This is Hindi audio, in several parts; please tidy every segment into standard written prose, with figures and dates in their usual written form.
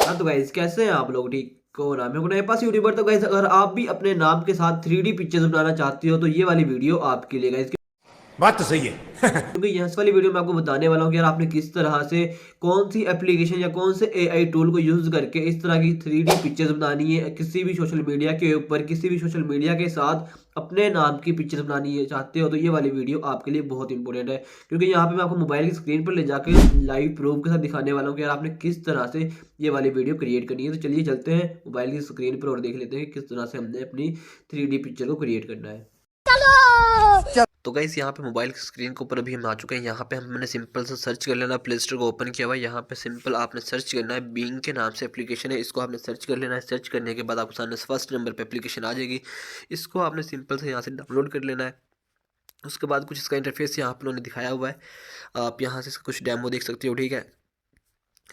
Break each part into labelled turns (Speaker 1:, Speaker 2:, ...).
Speaker 1: हाँ तो गाइस कैसे हैं आप लोग ठीक हो ना। मेरे को नए पास यूट्यूबर। तो गाइस अगर आप भी अपने नाम के साथ 3D पिक्चर्स बनाना चाहते हो तो ये वाली वीडियो आपके लिए गाइस।
Speaker 2: बात तो सही है।
Speaker 1: क्योंकि यहाँ वाली वीडियो में आपको बताने वाला हूँ कि यार आपने किस तरह से कौन सी एप्लीकेशन या कौन से एआई टूल को यूज करके इस तरह की 3D पिक्चर्स बनानी है किसी भी सोशल मीडिया के ऊपर, किसी भी सोशल मीडिया के साथ अपने नाम की पिक्चर्स बनानी है चाहते हो तो ये वाली वीडियो आपके लिए बहुत इंपॉर्टेंट है। क्योंकि यहाँ पे मैं आपको मोबाइल की स्क्रीन पर ले जाकर लाइव प्रूफ के साथ दिखाने वाला हूँ कि यार आपने किस तरह से ये वाली वीडियो क्रिएट करनी है। तो चलिए चलते हैं मोबाइल की स्क्रीन पर और देख लेते हैं कि किस तरह से हमने अपनी 3D पिक्चर को क्रिएट करना है। तो गाइस यहाँ पे मोबाइल की स्क्रीन के ऊपर अभी हम आ चुके हैं। यहाँ पे हमने सिंपल सा सर्च कर लेना, प्ले स्टोर को ओपन किया हुआ है। यहाँ पे सिंपल आपने सर्च करना है, बीइंग के नाम से एप्लीकेशन है, इसको आपने सर्च कर लेना है। सर्च करने के बाद आपको सामने फर्स्ट नंबर पे एप्लीकेशन आ जाएगी, इसको आपने सिंपल से यहाँ से डाउनलोड कर लेना है। उसके बाद कुछ इसका इंटरफेस यहाँ पे उन्होंने दिखाया हुआ है, आप यहाँ से कुछ डेमो देख सकते हो, ठीक है।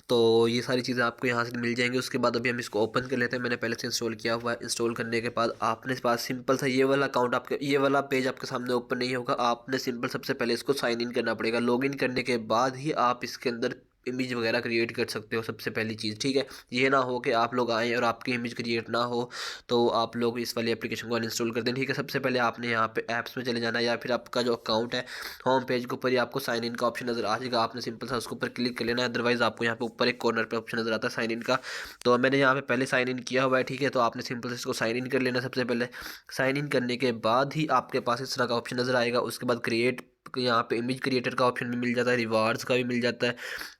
Speaker 1: तो ये सारी चीज़ें आपको यहाँ से मिल जाएंगी। उसके बाद अभी हम इसको ओपन कर लेते हैं, मैंने पहले से इंस्टॉल किया हुआ है। इंस्टॉल करने के बाद आपने पास सिंपल सा ये वाला अकाउंट आपके, ये वाला पेज आपके सामने ओपन नहीं होगा। आपने सिंपल सबसे पहले इसको साइन इन करना पड़ेगा। लॉगिन करने के बाद ही आप इसके अंदर इमेज वगैरह क्रिएट कर सकते हो, सबसे पहली चीज़, ठीक है। ये ना हो कि आप लोग आएँ और आपकी इमेज क्रिएट ना हो तो आप लोग इस वाली एप्लीकेशन को अनइंस्टॉल कर दें, ठीक है। सबसे पहले आपने यहाँ पे ऐप्स में चले जाना है, या फिर आपका जो अकाउंट है होम पेज के ऊपर ही आपको साइन इन का ऑप्शन नजर आ जाएगा। आपने सिंपल सा उसके ऊपर क्लिक कर लेना है, अदरवाइज आपको यहाँ पे ऊपर एक कॉर्नर पे ऑप्शन नजर आता है साइन इन का। तो मैंने यहाँ पे पहले साइन इन किया हुआ है, ठीक है। तो आपने सिंपल से इसको साइन इन कर लेना सबसे पहले। साइन इन करने के बाद ही आपके पास इस तरह का ऑप्शन नजर आएगा। उसके बाद क्रिएट, यहाँ पे इमेज क्रिएटर का ऑप्शन भी मिल जाता है, रिवार्ड्स का भी मिल जाता है,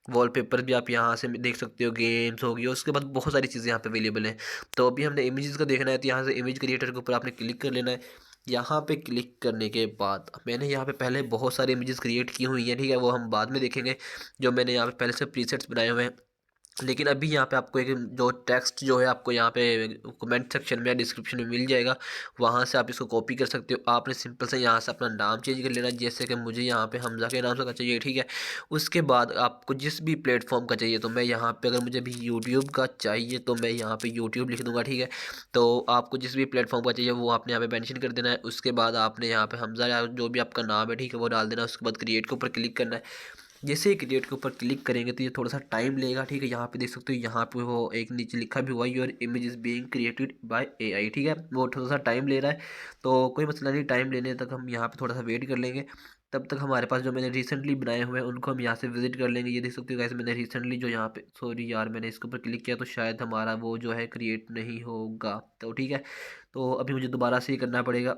Speaker 1: वॉलपेपर भी आप यहाँ से देख सकते हो, गेम्स हो गई, उसके बाद बहुत सारी चीज़ें यहाँ पे अवेलेबल हैं। तो अभी हमने इमेजेस का देखना है, तो यहाँ से इमेज क्रिएटर के ऊपर आपने क्लिक कर लेना है। यहाँ पे क्लिक करने के बाद मैंने यहाँ पे पहले बहुत सारी इमेजेस क्रिएट की हुई हैं, ठीक है, वो हम बाद में देखेंगे, जो मैंने यहाँ पे पहले से प्रीसेट्स बनाए हुए हैं। लेकिन अभी यहाँ पे आपको एक जो टेक्स्ट जो है आपको यहाँ पे कमेंट सेक्शन में या डिस्क्रिप्शन में मिल जाएगा, वहाँ से आप इसको कॉपी कर सकते हो। आपने सिंपल से यहाँ से अपना नाम चेंज कर लेना, जैसे कि मुझे यहाँ पे हमजा के नाम से का चाहिए, ठीक है। उसके बाद आपको जिस भी प्लेटफॉर्म का चाहिए, तो मैं यहाँ पे अगर मुझे भी यूट्यूब का चाहिए तो मैं यहाँ पे यूट्यूब लिख दूंगा, ठीक है। तो आपको जिस भी प्लेटफॉर्म का चाहिए वो आपने यहाँ पे मेंशन कर देना है। उसके बाद आपने यहाँ पे हमजा या जो भी आपका नाम है, ठीक है, वो डाल देना। उसके बाद क्रिएट के ऊपर क्लिक करना है। जैसे ही क्रिएट के ऊपर क्लिक करेंगे तो ये थोड़ा सा टाइम लेगा, ठीक है। यहाँ पे देख सकते हो, यहाँ पे वो एक नीचे लिखा भी हुआ है, your image is being created by AI, ठीक है। वो थोड़ा सा टाइम ले रहा है, तो कोई मसला नहीं, टाइम लेने तक हम यहाँ पे थोड़ा सा वेट कर लेंगे। तब तक हमारे पास जो मैंने रिसेंटली बनाए हुए हैं उनको हम यहाँ से विजिट कर लेंगे। ये देख सकते हो गाइस, मैंने रिसेंटली जो यहाँ पे, सॉरी यार, मैंने इसके ऊपर क्लिक किया तो शायद हमारा वो जो है क्रिएट नहीं होगा, तो ठीक है। तो अभी मुझे दोबारा से ही करना पड़ेगा।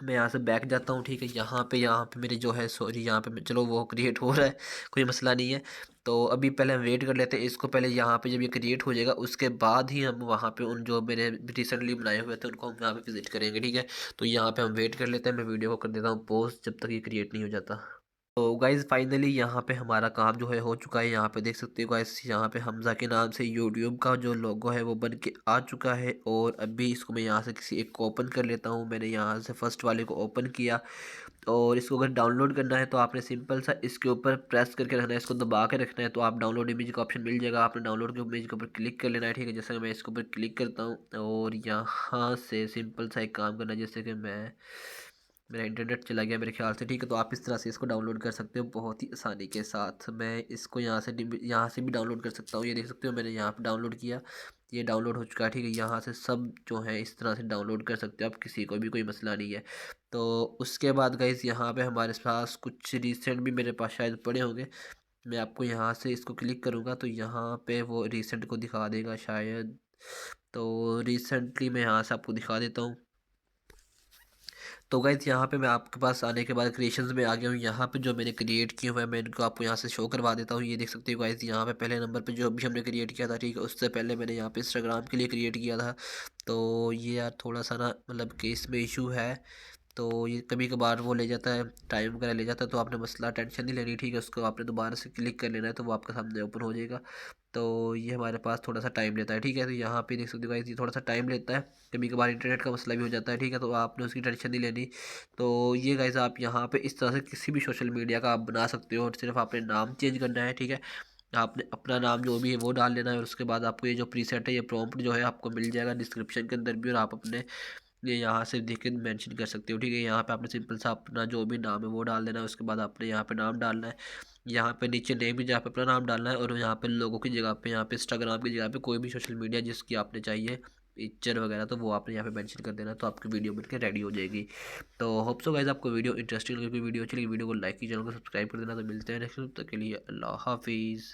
Speaker 1: मैं यहाँ से बैक जाता हूँ, ठीक है। यहाँ पे मेरे जो है, सॉरी, यहाँ पे चलो वो क्रिएट हो रहा है, कोई मसला नहीं है। तो अभी पहले हम वेट कर लेते हैं इसको। पहले यहाँ पे जब ये क्रिएट हो जाएगा उसके बाद ही हम वहाँ पे उन जो मैंने रिसेंटली बनाए हुए थे उनको हम यहाँ पे विजिट करेंगे, ठीक है। तो यहाँ पे हम वेट कर लेते हैं, मैं वीडियो को कर देता हूँ पॉज जब तक ये क्रिएट नहीं हो जाता। तो गाइज़ फाइनली यहाँ पे हमारा काम जो है हो चुका है। यहाँ पे देख सकते हो गाइस, यहाँ पे हमज़ा के नाम से यूट्यूब का जो लोगो है वो बन के आ चुका है। और अभी इसको मैं यहाँ से किसी एक को ओपन कर लेता हूँ। मैंने यहाँ से फर्स्ट वाले को ओपन किया, और इसको अगर डाउनलोड करना है तो आपने सिंपल सा इसके ऊपर प्रेस करके रखना है, इसको दबा के रखना है, तो आप डाउनलोड इमेज का ऑप्शन मिल जाएगा। आपने डाउनलोड के इमेज के ऊपर क्लिक कर लेना है, ठीक है। जैसे कि मैं इसके ऊपर क्लिक करता हूँ और यहाँ से सिंपल सा एक काम करना है, जैसे कि मेरा इंटरनेट चला गया मेरे ख्याल से, ठीक है। तो आप इस तरह से इसको डाउनलोड कर सकते हो बहुत ही आसानी के साथ। मैं इसको यहाँ से भी डाउनलोड कर सकता हूँ। ये देख सकते हो मैंने यहाँ पे डाउनलोड किया, ये डाउनलोड हो चुका है, ठीक है। यहाँ से सब जो है इस तरह से डाउनलोड कर सकते हो आप, किसी को भी कोई मसला नहीं है। तो उसके बाद गाइस यहाँ पे हमारे पास कुछ रिसेंट भी मेरे पास शायद पड़े होंगे। मैं आपको यहाँ से इसको क्लिक करूँगा तो यहाँ पे वो रिसेंट को दिखा देगा शायद। तो रिसेंटली मैं यहाँ से आपको दिखा देता हूँ। तो गाइस यहाँ पे मैं आपके पास आने के बाद क्रिएशंस में आ गया हूँ। यहाँ पे जो मैंने क्रिएट किए हुए हैं मैं इनको आपको यहाँ से शो करवा देता हूँ। ये देख सकते हो गाइस, यहाँ पे पहले नंबर पे जो भी हमने क्रिएट किया था, ठीक है, उससे पहले मैंने यहाँ पे इंस्टाग्राम के लिए क्रिएट किया था। तो ये यार थोड़ा सा ना मतलब कि इसमें इशू है, तो ये कभी कभार वो ले जाता है, टाइम वगैरह ले जाता है। तो आपने मसला टेंशन नहीं लेनी, ठीक है। उसको आपने दोबारा से क्लिक कर लेना है तो वो आपके सामने ओपन हो जाएगा। तो ये हमारे पास थोड़ा सा टाइम लेता है, ठीक है। तो यहाँ पे देख सकते हो गाइस, ये थोड़ा सा टाइम लेता है, कभी कभार इंटरनेट का मसला भी हो जाता है, ठीक है। तो आपने उसकी टेंशन नहीं लेनी। तो ये गाइस आप यहाँ पे इस तरह से किसी भी सोशल मीडिया का आप बना सकते हो, और सिर्फ आपने नाम चेंज करना है, ठीक है। आपने अपना नाम जो भी है वो डाल लेना है, और उसके बाद आपको ये जो प्रीसेट है, ये प्रॉम्प्ट जो है आपको मिल जाएगा डिस्क्रिप्शन के अंदर भी, और आप अपने ये यहाँ से देख के मेंशन कर सकते हो, ठीक है। यहाँ पे आपने सिंपल सा अपना जो भी नाम है वो डाल देना है। उसके बाद आपने यहाँ पे नाम डालना है। यहाँ पे नीचे नेम में जहाँ पे अपना नाम डालना है, और यहाँ पे लोगों की जगह पे, यहाँ पे इंस्टाग्राम की जगह पे कोई भी सोशल मीडिया जिसकी आपने चाहिए पिक्चर वगैरह, तो वो आपने यहाँ पे मेंशन कर देना, तो आपकी वीडियो बनकर रेडी हो जाएगी। तो होप सो गाइस आपको वीडियो इंटरेस्टिंग लगी, वीडियो अच्छी लगी वीडियो को लाइक की, चैनल को सब्सक्राइब कर देना। तो मिलते हैं नेक्स्ट, तब तक के लिए अल्लाह हाफिज़।